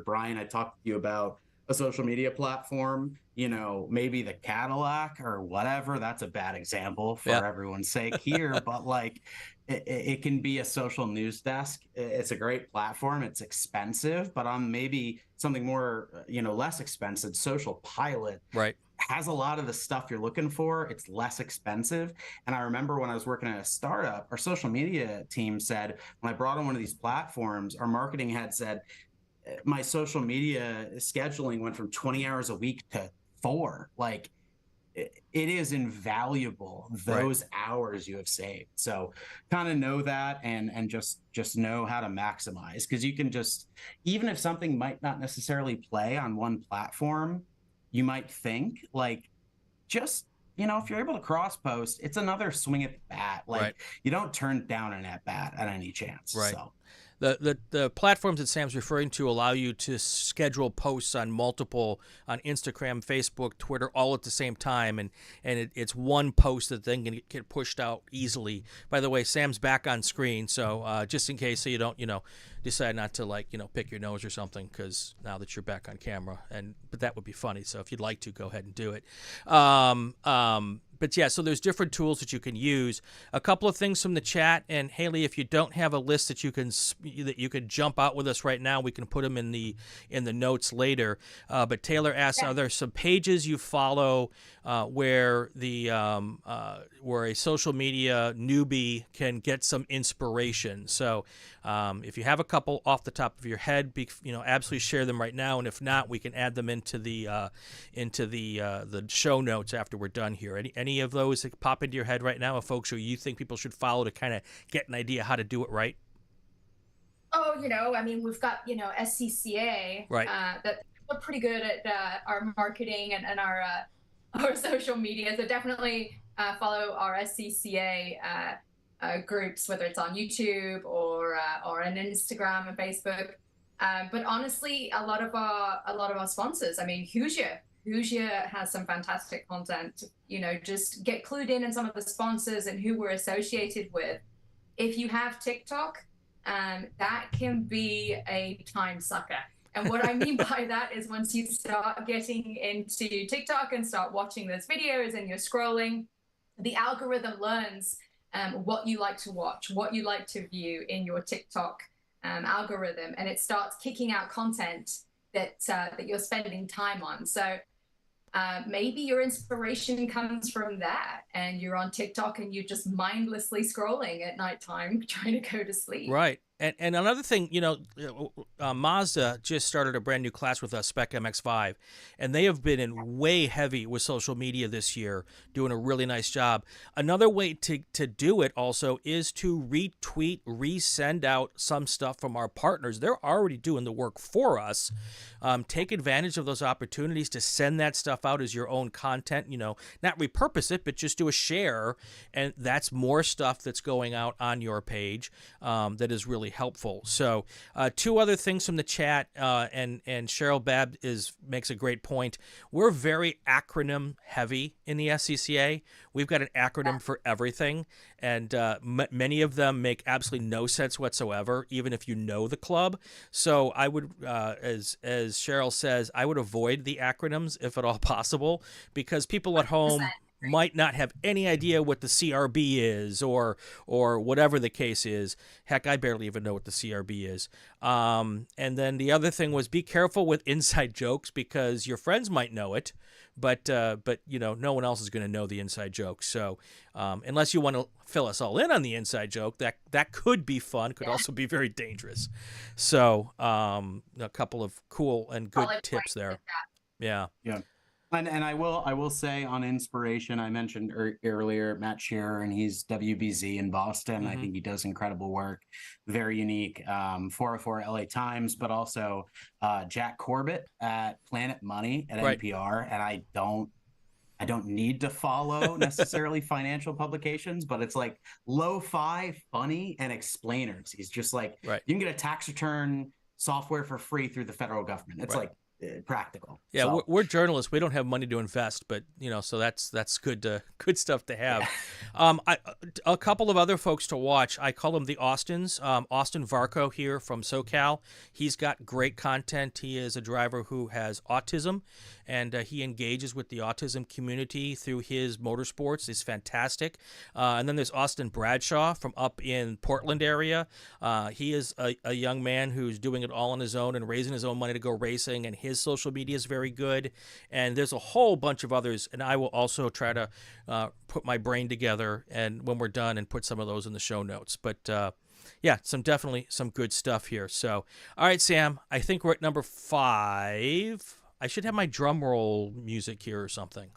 Brian, I talked to you about a social media platform, you know, maybe the Cadillac or whatever. That's a bad example for everyone's sake here, but like it can be a social news desk. It's a great platform. It's expensive, but on maybe something more, you know, less expensive, Social Pilot. Right. Has a lot of the stuff you're looking for. It's less expensive. And I remember when I was working at a startup, our social media team said, when I brought on one of these platforms, our marketing head said, my social media scheduling went from 20 hours a week to 4. Like, it is invaluable, those hours you have saved. So kind of know that, and just know how to maximize, because you can just, even if something might not necessarily play on one platform, you might think like, just, you know, if you're able to cross post, it's another swing at the bat. Like, you don't turn down an at bat at any chance. Right. So The platforms that Sam's referring to allow you to schedule posts on multiple, on Instagram, Facebook, Twitter, all at the same time, and it's one post that then can get pushed out easily. By the way, Sam's back on screen, so just in case, so you don't, you know, decide not to, like, you know, pick your nose or something, because now that you're back on camera, but that would be funny. So if you'd like to, go ahead and do it. But yeah, so there's different tools that you can use. A couple of things from the chat, and Haley, if you don't have a list that you can jump out with us right now, we can put them in the notes later. But Taylor asks, are there some pages you follow where where a social media newbie can get some inspiration? So if you have a couple off the top of your head, absolutely share them right now, and if not, we can add them into the show notes after we're done here. Any of those that pop into your head right now of folks who you think people should follow to kind of get an idea how to do it right? Oh, I mean, we've got, SCCA, right. That we're pretty good at our marketing and our social media. So definitely follow our SCCA groups, whether it's on YouTube or on Instagram and Facebook. But honestly, a lot of our sponsors. I mean, Hoosier has some fantastic content. Just get clued in on some of the sponsors and who we're associated with. If you have TikTok, that can be a time sucker. And what I mean by that is, once you start getting into TikTok and start watching those videos and you're scrolling, the algorithm learns what you like to watch, what you like to view in your TikTok algorithm, and it starts kicking out content that you're spending time on. So maybe your inspiration comes from that, and you're on TikTok and you're just mindlessly scrolling at nighttime trying to go to sleep. Right. And another thing, Mazda just started a brand new class with us, Spec MX-5, and they have been in way heavy with social media this year, doing a really nice job. Another way to do it also is to retweet, resend out some stuff from our partners. They're already doing the work for us. Take advantage of those opportunities to send that stuff out as your own content, not repurpose it, but just do a share. And that's more stuff that's going out on your page that is really really helpful. So two other things from the chat, and Cheryl Babb makes a great point. We're very acronym heavy in the SCCA. We've got an acronym for everything, and many of them make absolutely no sense whatsoever, even if you know the club. So I would, as Cheryl says, I would avoid the acronyms if at all possible, because people at home might not have any idea what the CRB is or whatever the case is. Heck, I barely even know what the CRB is. And then the other thing was, be careful with inside jokes, because your friends might know it, but no one else is going to know the inside joke. So unless you want to fill us all in on the inside joke, that could be fun, could also be very dangerous. So a couple of cool and good tips there. Yeah. And I will say, on inspiration, I mentioned earlier Matt Shearer, and he's WBZ in Boston. I think he does incredible work, very unique. 404 LA Times, but also Jack Corbett at Planet Money at NPR. And I don't need to follow necessarily financial publications, but it's like lo-fi, funny, and explainers. He's just like, you can get a tax return software for free through the federal government. It's like practical. Yeah, so. we're journalists. We don't have money to invest, but so that's good stuff to have. A couple of other folks to watch. I call them the Austins. Austin Varco here from SoCal. He's got great content. He is a driver who has autism, and he engages with the autism community through his motorsports. It's fantastic. And then there's Austin Bradshaw from up in Portland area. He is a young man who's doing it all on his own and raising his own money to go racing, and his social media is very good. And there's a whole bunch of others, and I will also try to put my brain together and when we're done and put some of those in the show notes. But definitely some good stuff here. So, all right, Sam, I think we're at number 5. I should have my drum roll music here or something.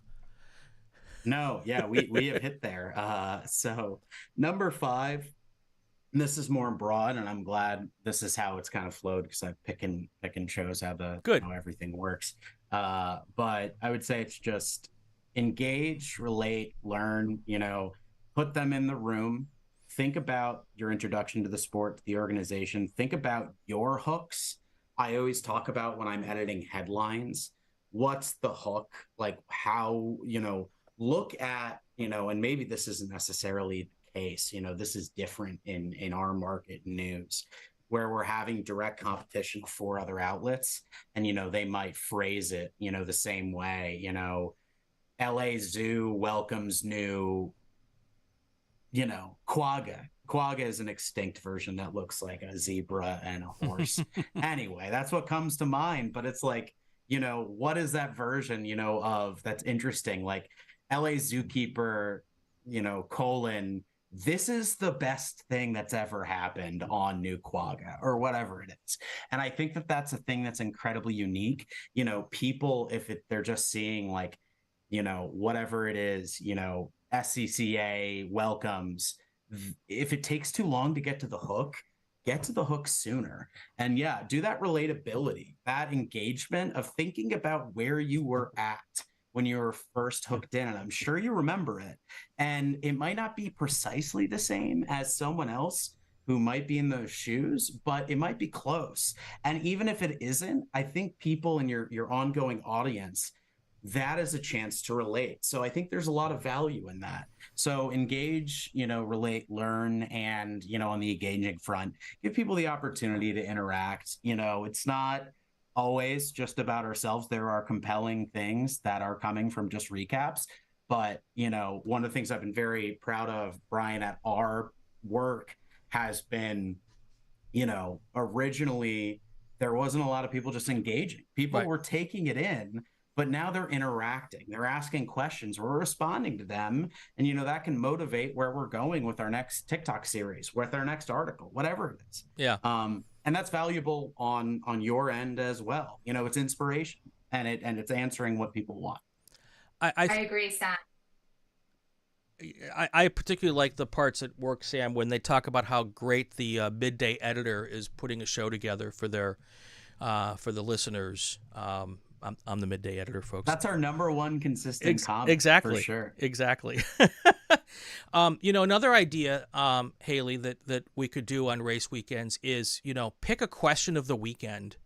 No, yeah, we have hit there. So number 5, and this is more broad, and I'm glad this is how it's kind of flowed, because I pick and chose how everything works. But I would say it's just engage, relate, learn, put them in the room. Think about your introduction to the sport, the organization. Think about your hooks. I always talk about, when I'm editing headlines, what's the hook? Like, how, look at, and maybe this isn't necessarily the case, this is different in our market news, where we're having direct competition for other outlets, and, they might phrase it, the same way, LA Zoo welcomes new, quagga. Quagga is an extinct version that looks like a zebra and a horse. Anyway, that's what comes to mind. But it's like, what is that version, of that's interesting? Like LA Zookeeper, this is the best thing that's ever happened on New Quagga, or whatever it is. And I think that that's a thing that's incredibly unique. People, they're just seeing like, whatever it is, SCCA welcomes. If it takes too long to get to the hook sooner. And do that relatability, that engagement of thinking about where you were at when you were first hooked in. And I'm sure you remember it. And it might not be precisely the same as someone else who might be in those shoes, but it might be close. And even if it isn't, I think people in your ongoing audience, that is a chance to relate. So I think there's a lot of value in that. So engage, relate, learn, and, on the engaging front, give people the opportunity to interact. It's not always just about ourselves. There are compelling things that are coming from just recaps. But, one of the things I've been very proud of, Brian, at our work has been, originally there wasn't a lot of people just engaging. People were taking it in, but now they're interacting. They're asking questions. We're responding to them. And, that can motivate where we're going with our next TikTok series, with our next article, whatever it is. Yeah. And that's valuable on your end as well. It's inspiration, and it's answering what people want. I agree, Sam. I particularly like the parts at work, Sam, when they talk about how great the midday editor is putting a show together for their for the listeners. I'm the midday editor, folks. That's our number one consistent comment. Exactly. For sure. Exactly. Another idea, Haley, that we could do on race weekends is, pick a question of the weekend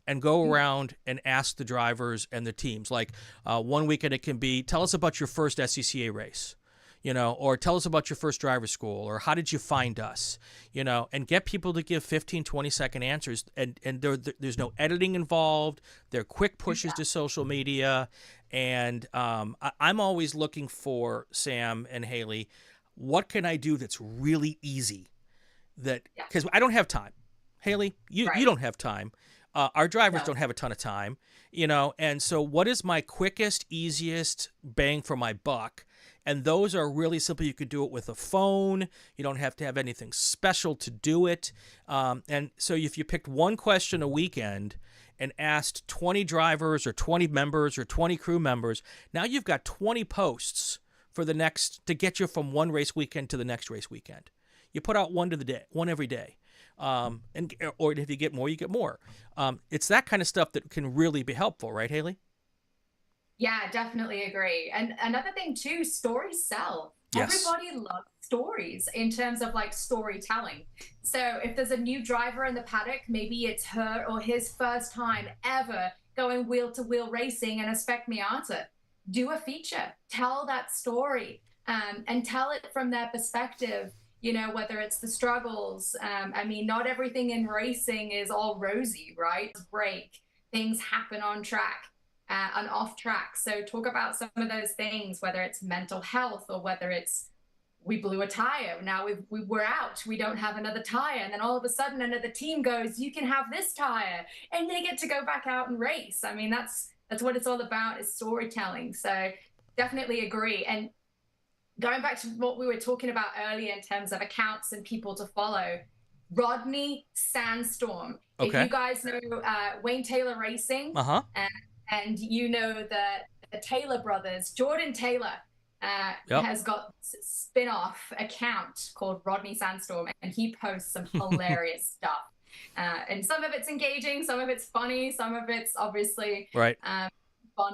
and go around and ask the drivers and the teams. Like one weekend it can be, tell us about your first SCCA race, or tell us about your first driver school, or how did you find us, and get people to give 15, 20-second answers. And there's no editing involved. They're quick pushes to social media. And I'm always looking for, Sam and Haley, what can I do that's really easy? Because I don't have time. Haley, you don't have time. Our drivers don't have a ton of time, and so what is my quickest, easiest bang for my buck? And those are really simple. You could do it with a phone. You don't have to have anything special to do it. And so if you picked one question a weekend and asked 20 drivers or 20 members or 20 crew members, now you've got 20 posts for the next, to get you from one race weekend to the next race weekend. You put out one every day. Or if you get more, you get more. It's that kind of stuff that can really be helpful, right, Haley? Yeah, definitely agree. And another thing too, stories sell. Yes. Everybody loves stories in terms of like storytelling. So if there's a new driver in the paddock, maybe it's her or his first time ever going wheel to wheel racing in a Spec Miata. Do a feature, tell that story, and tell it from their perspective. Whether it's the struggles. Not everything in racing is all rosy, right? Break, things happen on track and off track. So talk about some of those things, whether it's mental health or whether it's we blew a tire. Now we're out. We don't have another tire. And then all of a sudden another team goes, you can have this tire. And they get to go back out and race. That's what it's all about, is storytelling. So definitely agree. And going back to what we were talking about earlier in terms of accounts and people to follow, Rodney Sandstorm. Okay. If you guys know Wayne Taylor Racing, and you know the Taylor brothers, Jordan Taylor has got a spin-off account called Rodney Sandstorm, and he posts some hilarious stuff. And some of it's engaging, some of it's funny, some of it's obviously fun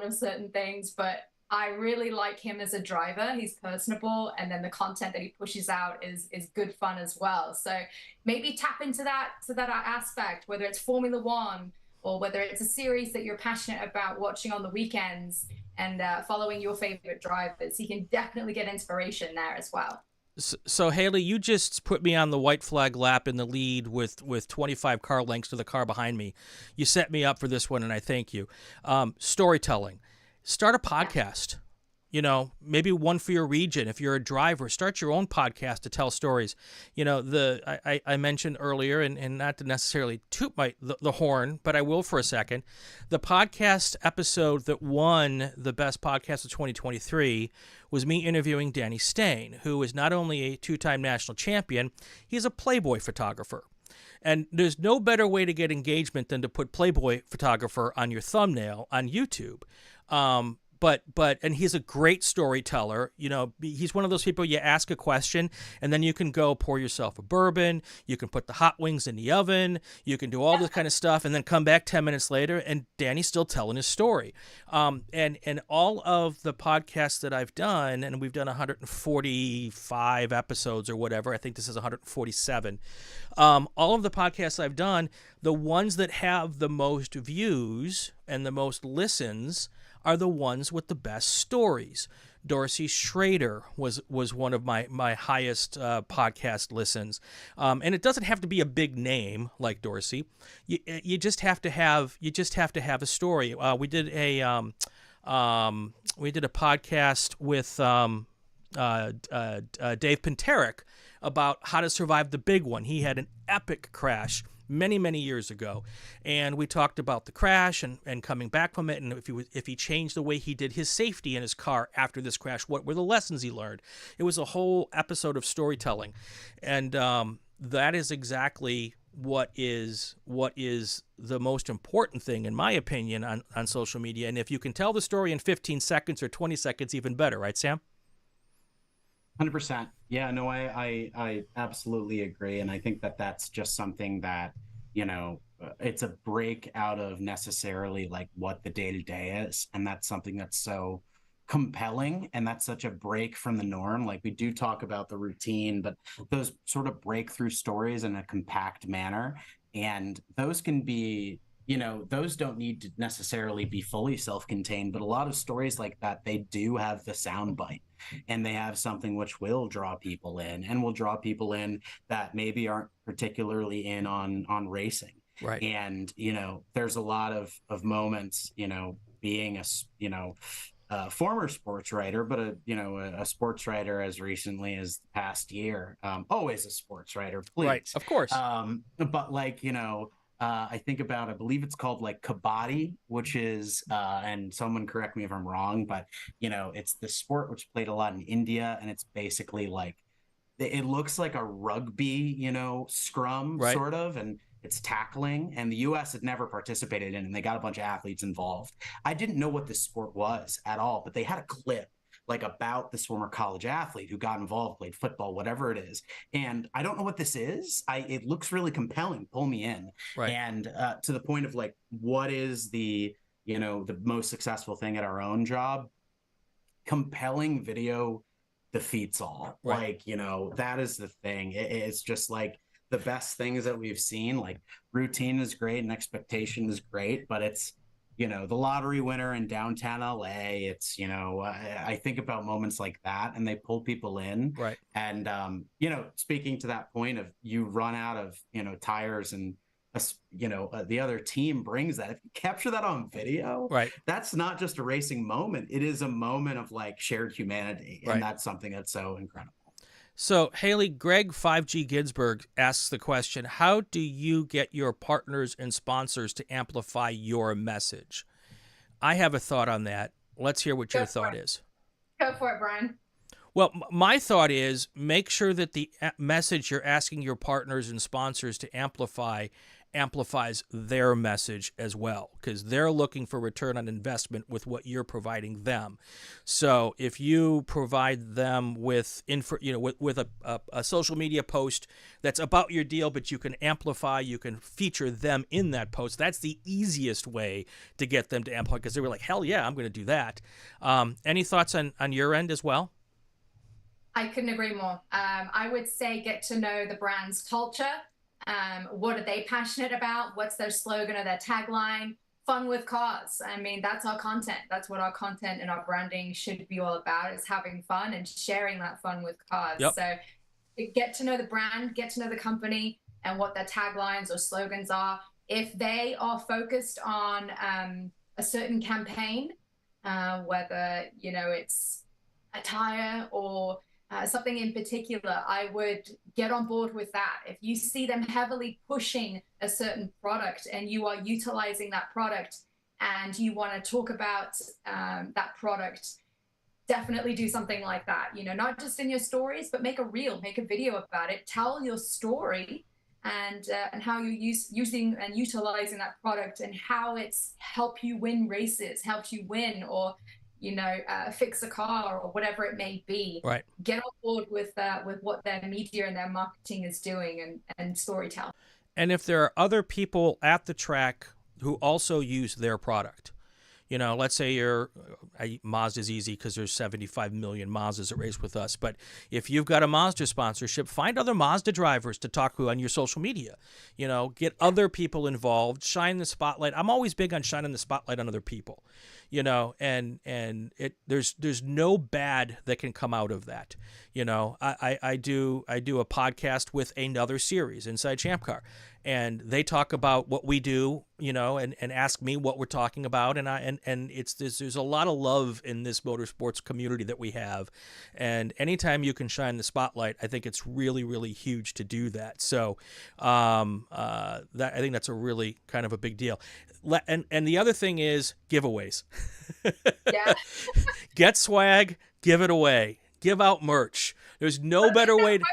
of certain things, but I really like him as a driver. He's personable, and then the content that he pushes out is good fun as well. So maybe tap into that aspect, whether it's Formula One or whether it's a series that you're passionate about watching on the weekends and following your favorite drivers. You can definitely get inspiration there as well. So Haley, you just put me on the white flag lap in the lead with 25 car lengths to the car behind me. You set me up for this one, and I thank you. Storytelling. Start a podcast, maybe one for your region. If you're a driver, start your own podcast to tell stories. I mentioned earlier, and not to necessarily toot the horn, but I will for a second. The podcast episode that won the best podcast of 2023 was me interviewing Danny Stain, who is not only a two-time national champion, he's a Playboy photographer. And there's no better way to get engagement than to put Playboy photographer on your thumbnail on YouTube. And he's a great storyteller. He's one of those people, you ask a question and then you can go pour yourself a bourbon. You can put the hot wings in the oven. You can do all this kind of stuff and then come back 10 minutes later and Danny's still telling his story. And all of the podcasts that I've done, and we've done 145 episodes or whatever, I think this is 147. All of the podcasts I've done, the ones that have the most views and the most listens are the ones with the best stories. Dorsey Schrader was one of my highest podcast listens, and it doesn't have to be a big name like Dorsey. You just have to have a story. We did a podcast with Dave Pinterick about how to survive the big one. He had an epic crash many years ago, and we talked about the crash and coming back from it, and if he changed the way he did his safety in his car after this crash, what were the lessons he learned. It was a whole episode of storytelling, and that is exactly what is the most important thing, in my opinion, on social media. And if you can tell the story in 15 seconds or 20 seconds, even better, right, Sam? 100%. Yeah, no, I absolutely agree. And I think that's just something that, it's a break out of necessarily like what the day-to-day is. And that's something that's so compelling, and that's such a break from the norm. Like, we do talk about the routine, but those sort of breakthrough stories in a compact manner, and those can be, those don't need to necessarily be fully self-contained, but a lot of stories like that, they do have the soundbite, and they have something which will draw people in, and will draw people in that maybe aren't particularly in on racing. Right. And, there's a lot of moments, being a former sports writer, but a sports writer as recently as the past year, always a sports writer, please. Right, of course. But like, I think about, I believe it's called like Kabaddi, which is, and someone correct me if I'm wrong, but, it's the sport which played a lot in India, and it's basically like, it looks like a rugby, scrum, right, sort of, and it's tackling, and the U.S. had never participated in it, and they got a bunch of athletes involved. I didn't know what this sport was at all, but they had a clip like about this former college athlete who got involved, played football, whatever it is. And I don't know what this is. It looks really compelling. Pull me in. Right. And to the point of like, what is the most successful thing at our own job? Compelling video defeats all. Right. Like, that is the thing. It's just like, the best things that we've seen, like routine is great and expectation is great, but it's, the lottery winner in downtown LA. It's, I think about moments like that, and they pull people in. Right. And, speaking to that point of you run out of, tires, and, the other team brings that. If you capture that on video, right, that's not just a racing moment. It is a moment of like shared humanity. And that's something that's so incredible. So, Haley, Greg 5G Ginsburg asks the question, how do you get your partners and sponsors to amplify your message? I have a thought on that. Let's hear what your thought is. Go for it, Brian. Well, my thought is make sure that the message you're asking your partners and sponsors to amplify amplifies their message as well, because they're looking for return on investment with what you're providing them. So if you provide them with with a social media post that's about your deal, but you can amplify, you can feature them in that post, that's the easiest way to get them to amplify, because they were like, hell yeah, I'm going to do that. Any thoughts on your end as well? I couldn't agree more. I would say get to know the brand's culture. What are they passionate about? What's their slogan or their tagline? Fun with cars. I mean, that's our content. That's what our content and our branding should be all about, is having fun and sharing that fun with cars. Yep. So get to know the brand, get to know the company and what their taglines or slogans are. If they are focused on a certain campaign, whether, it's a tire or something in particular, I would get on board with that. If you see them heavily pushing a certain product and you are utilizing that product and you want to talk about that product, definitely do something like that. Not just in your stories, but make a reel, make a video about it, tell your story and how you're using and utilizing that product and how it's helped you win races, helped you win or fix a car or whatever it may be. Right. Get on board with what their media and their marketing is doing and storytelling. And if there are other people at the track who also use their product, let's say Mazda's easy because there's 75 million Mazdas that race with us. But if you've got a Mazda sponsorship, find other Mazda drivers to talk to on your social media. Get other people involved, shine the spotlight. I'm always big on shining the spotlight on other people. And there's no bad that can come out of that. I do a podcast with another series, Inside Champ Car, and they talk about what we do, and ask me what we're talking about, and there's a lot of love in this motorsports community that we have, and anytime you can shine the spotlight, I think it's really, really huge to do that. So I think that's a really kind of a big deal. And the other thing is giveaways. Yeah. Get swag, give it away. Give out merch. There's no better way to.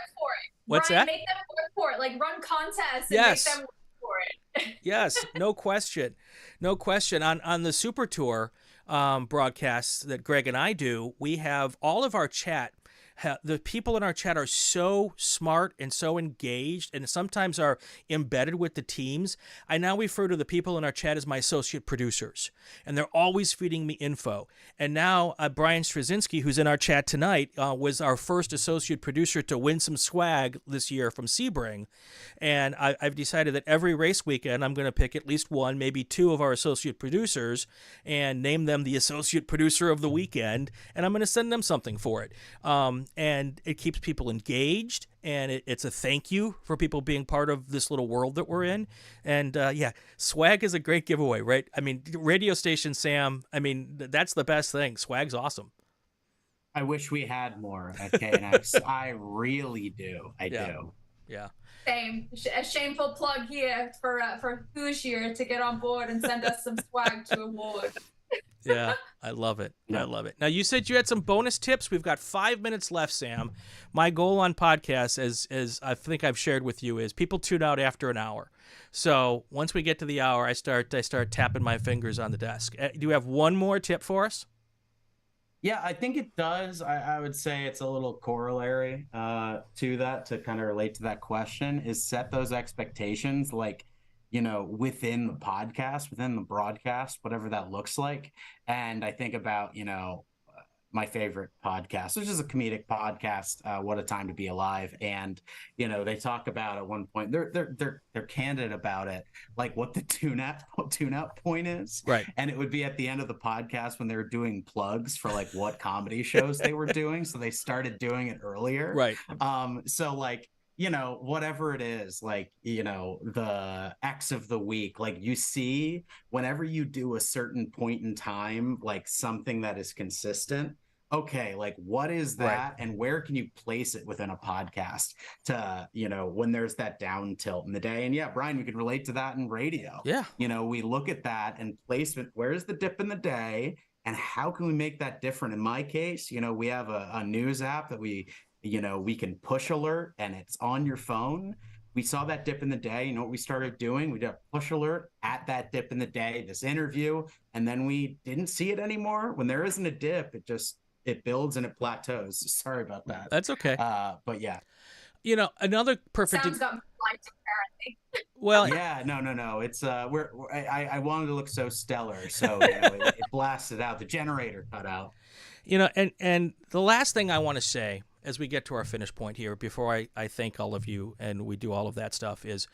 What's Brian, that? Make them work for it. Like run contests and Yes. make them work for it. Yes, no question. No question. On the Super Tour broadcasts that Greg and I do, we have all of our chat The people in our chat are so smart and so engaged and sometimes are embedded with the teams. I now refer to the people in our chat as my associate producers, and they're always feeding me info. And now Brian Straczynski, who's in our chat tonight, was our first associate producer to win some swag this year from Sebring. And I've decided that every race weekend I'm going to pick at least one, maybe two of our associate producers and name them the associate producer of the weekend, and I'm going to send them something for it. And it keeps people engaged, and it's a thank you for people being part of this little world that we're in. And yeah, swag is a great giveaway, right? I mean, radio station, Sam, I mean, that's the best thing. Swag's awesome. I wish we had more at KNX. I really do. I do. Yeah. Same. A shameful plug here for Hoosier to get on board and send us some swag to award. Yeah, I love it. Yeah. I love it. Now, you said you had some bonus tips. We've got 5 minutes left, Sam. My goal on podcasts, as I think I've shared with you, is people tune out after an hour. So once we get to the hour, I start tapping my fingers on the desk. Do you have one more tip for us? Yeah, I think it does. I would say it's a little corollary to that, to kind of relate to that question, is set those expectations, like, you know, within the podcast, within the broadcast, whatever that looks like. And I think about, you know, my favorite podcast, which is a comedic podcast, What a Time to Be Alive. And, you know, they talk about at one point, they're candid about it, like what the tune-out point is. Right. And it would be at the end of the podcast when they were doing plugs for like what comedy shows they were doing. So they started doing it earlier. Right. So like, you know, whatever it is, like, you know, the X of the week, like you see whenever you do a certain point in time, like something that is consistent. Okay, like what is that, right, and where can you place it within a podcast to, you know, when there's that down tilt in the day? And yeah, Brian, we could relate to that in radio. Yeah. You know, we look at that and placement, where's the dip in the day and how can we make that different? In my case, you know, we have a news app that we can push alert and it's on your phone. We saw that dip in the day. You know what we started doing? We did a push alert at that dip in the day, this interview, and then we didn't see it anymore. When there isn't a dip, it builds and it plateaus. Sorry about that. That's okay. But yeah. You know, another perfect. Sam's got flights, apparently. Well, yeah, no. It's I wanted to look so stellar, so you know, it blasted out. The generator cut out. You know, and the last thing I want to say as we get to our finish point here, before I thank all of you and we do all of that stuff, is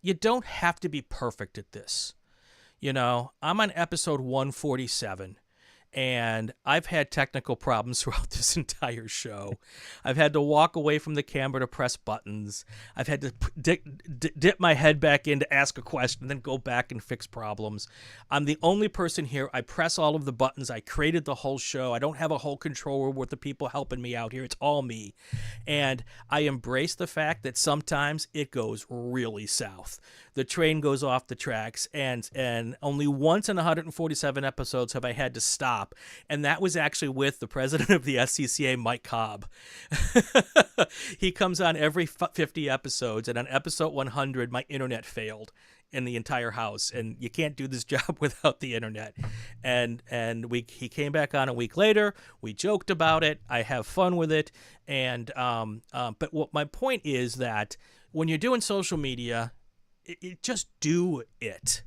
you don't have to be perfect at this. You know, I'm on episode 147. And I've had technical problems throughout this entire show. I've had to walk away from the camera to press buttons. I've had to dip my head back in to ask a question, then go back and fix problems. I'm the only person here. I press all of the buttons. I created the whole show. I don't have a whole control room with the people helping me out here. It's all me. And I embrace the fact that sometimes it goes really south. The train goes off the tracks, and only once in 147 episodes have I had to stop. And that was actually with the president of the SCCA, Mike Cobb. He comes on every 50 episodes, and on episode 100, my internet failed in the entire house, and you can't do this job without the internet. And he came back on a week later. We joked about it. I have fun with it. And but what my point is that when you're doing social media, it just do it.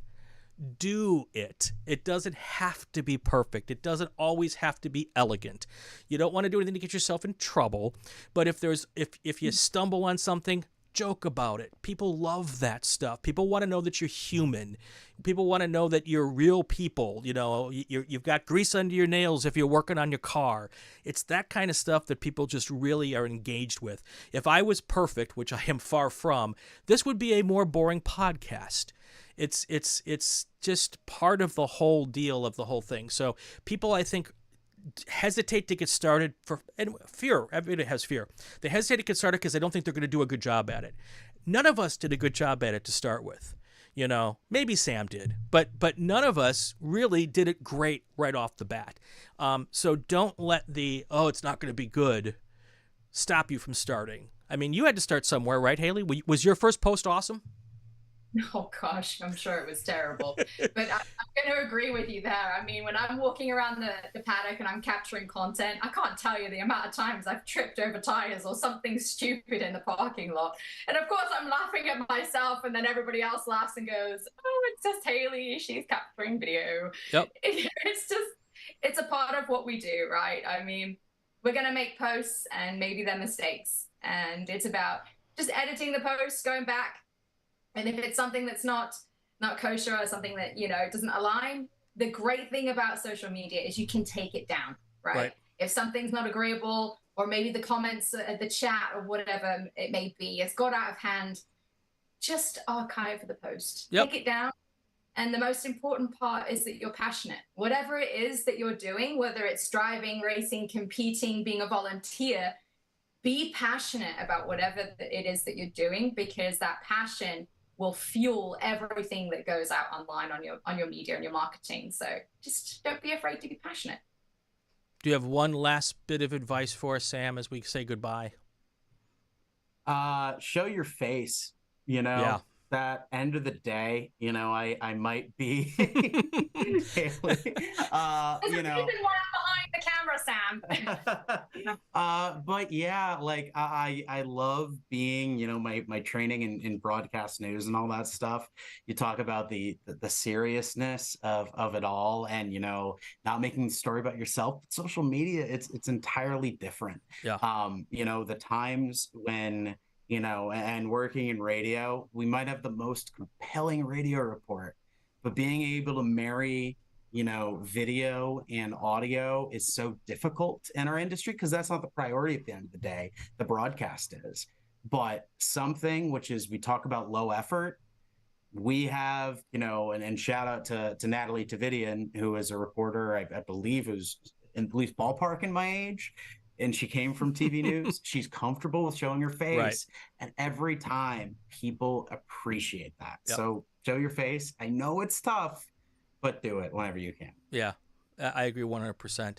Do it. It doesn't have to be perfect. It doesn't always have to be elegant. You don't want to do anything to get yourself in trouble. But if you stumble on something, joke about it. People love that stuff. People want to know that you're human. People want to know that you're real people. You know, you've got grease under your nails if you're working on your car. It's that kind of stuff that people just really are engaged with. If I was perfect, which I am far from, this would be a more boring podcast. It's just part of the whole deal of the whole thing. So people, I think, hesitate to get started and fear. Everybody has fear. They hesitate to get started because they don't think they're going to do a good job at it. None of us did a good job at it to start with. You know, maybe Sam did, but none of us really did it great right off the bat. So don't let it's not going to be good stop you from starting. I mean, you had to start somewhere, right, Haley? Was your first post awesome? Oh gosh, I'm sure it was terrible. But I'm going to agree with you there. I mean, when I'm walking around the paddock and I'm capturing content, I can't tell you the amount of times I've tripped over tires or something stupid in the parking lot. And of course, I'm laughing at myself, and then everybody else laughs and goes, "Oh, it's just Haley. She's capturing video." Yep. It's a part of what we do, right? I mean, we're going to make posts, and maybe they're mistakes. And it's about just editing the posts, going back. And if it's something that's not kosher or something that, doesn't align, the great thing about social media is you can take it down, right? If something's not agreeable, or maybe the comments, the chat or whatever it may be, it's got out of hand, just archive the post. Take it down. And the most important part is that you're passionate. Whatever it is that you're doing, whether it's driving, racing, competing, being a volunteer, be passionate about whatever it is that you're doing, because that passion will fuel everything that goes out online on your media and your marketing. So just don't be afraid to be passionate. Do you have one last bit of advice for us, Sam, as we say goodbye? Show your face, that end of the day, I might be Haley, There's a reason why I'm behind the camera, Sam. But yeah, like I love being, my training in broadcast news and all that stuff. You talk about the seriousness of it all, and not making the story about yourself. But social media, it's entirely different. Yeah. The times when and working in radio, we might have the most compelling radio report, but being able to marry, video and audio is so difficult in our industry, because that's not the priority at the end of the day. The broadcast is. But something which is, we talk about low effort, we have, and shout out to Natalie Tavidian, who is a reporter, I believe, who's at least ballpark in my age. And she came from TV news. She's comfortable with showing her face. Right. And every time, people appreciate that. Yep. So show your face. I know it's tough, but do it whenever you can. Yeah, I agree 100%.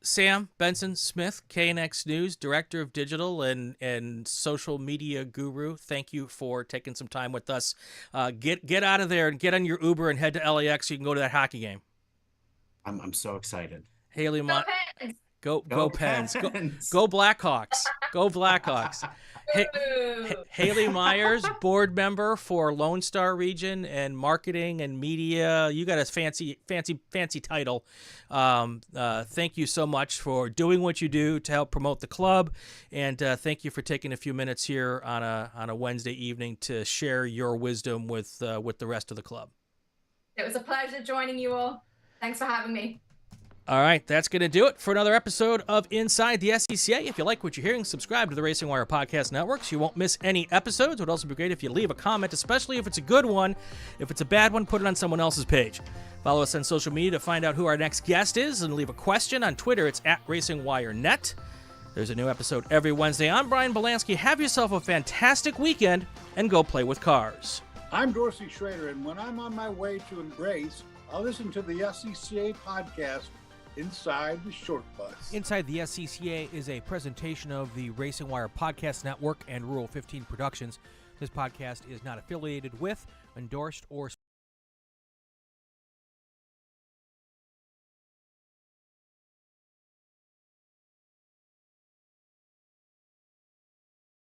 Sam Benson Smith, KNX News, Director of Digital and Social Media Guru, thank you for taking some time with us. Get out of there and get on your Uber and head to LAX so you can go to that hockey game. I'm so excited. Haley Go Pens. Pens. Go Blackhawks. Go Blackhawks. Haley Myers, board member for Lone Star Region and marketing and media. You got a fancy title. Thank you so much for doing what you do to help promote the club, and thank you for taking a few minutes here on a Wednesday evening to share your wisdom with the rest of the club. It was a pleasure joining you all. Thanks for having me. All right, that's going to do it for another episode of Inside the SCCA. If you like what you're hearing, subscribe to the RacingWire Podcast Network so you won't miss any episodes. It would also be great if you leave a comment, especially if it's a good one. If it's a bad one, put it on someone else's page. Follow us on social media to find out who our next guest is, and leave a question on Twitter. It's @RacingWireNet. There's a new episode every Wednesday. I'm Brian Bielanski. Have yourself a fantastic weekend, and go play with cars. I'm Dorsey Schrader, and when I'm on my way to Embrace, I'll listen to the SCCA podcast, Inside the Short Bus. Inside the SCCA is a presentation of the RacingWire Podcast Network and Rural 15 Productions. This podcast is not affiliated with, endorsed, or